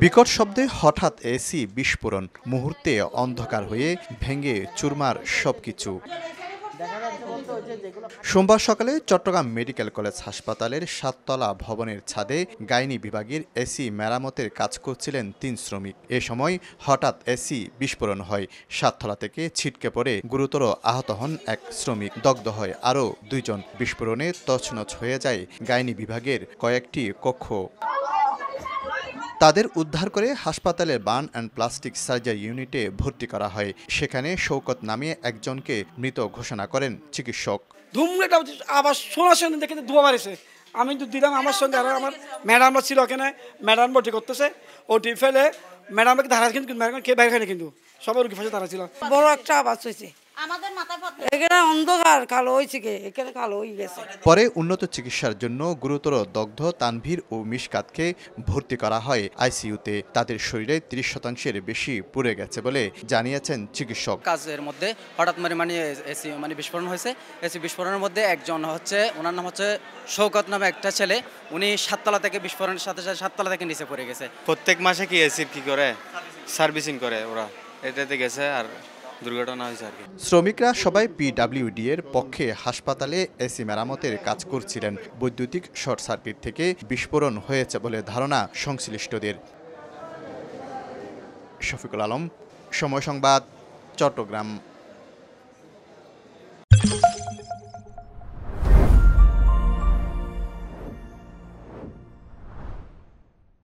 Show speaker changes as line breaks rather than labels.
বিকট শব্দে হঠাৎ এসি বিস্ফোরণ, মুহূর্তে অন্ধকার হয়ে ভেঙে চুরমার সবকিছু। সোমবার সকালে চট্টগ্রাম মেডিকেল কলেজ হাসপাতালের 7তলা ভবনের ছাদে গাইনি বিভাগের এসি মেরামতের কাজ করছিলেন 3 শ্রমিক। এ সময় হঠাৎ এসি বিস্ফোরণ হয়। 7তলা থেকে ছিটকে পড়ে গুরুতর আহত হন এক শ্রমিক, দগ্ধ হয় আরও 2 জন। বিস্ফোরণে তছনছ হয়ে যায় গাইনি বিভাগের কয়েকটি কক্ষ। তাদের উদ্ধার করে হাসপাতালের বার্ন অ্যান্ড প্লাস্টিক সার্জারি ইউনিটে ভর্তি করা হয়। সেখানে শওকত নামে একজনকে মৃত ঘোষণা করেন চিকিৎসক।
ধুমটা আবার শোনা দেখে ধোয়া মারিছে। আমি তো দিলাম, আমার সঙ্গে আরো আমার ম্যাডামরা ছিল ওখানে, ম্যাডাম ভর্তি করতেছে। ওটি ফেলে ম্যাডামকে ধারা কিন্তু কে বাইরে খায়নি, কিন্তু সবার রুগী ফাঁসে তারা ছিল।
বড় একটা আওয়াজ হয়েছে, আমাদের মাথায় এখানে অন্ধকার কালো হয়েছে, এখানে কালো হয়ে গেছে।
পরে উন্নত চিকিৎসার জন্য গুরুতর দগ্ধ তানভীর ও মিশকাতকে ভর্তি করা হয় আইসিইউতে। তাদের শরীরে 30% বেশি পুড়ে গেছে বলে জানিয়েছেন চিকিৎসক।
কাজের মধ্যে হঠাৎ এসি বিস্ফোরণ হয়েছে। এসি বিস্ফোরণের মধ্যে একজন ওনার নাম হচ্ছে শওকত নামে একটা ছেলে। উনি 7তলা থেকে বিস্ফোরণের সাথে 7তলা থেকে নিচে পড়ে গেছে।
প্রত্যেক মাসে কি এসির কি করে সার্ভিসিং করে ওরা, এটাতে গেছে আর দুর্ঘটনা হয়েছে আর কি।
শ্রমিকরা সবাই পিডব্লিউডি এর পক্ষে হাসপাতালে এসি মেরামতের কাজ করছিলেন। বৈদ্যুতিক শর্ট সার্কিট থেকে বিস্ফোরণ হয়েছে বলে ধারণা সংশ্লিষ্টদের। শফিকুল আলম, সময় সংবাদ, চট্টগ্রাম।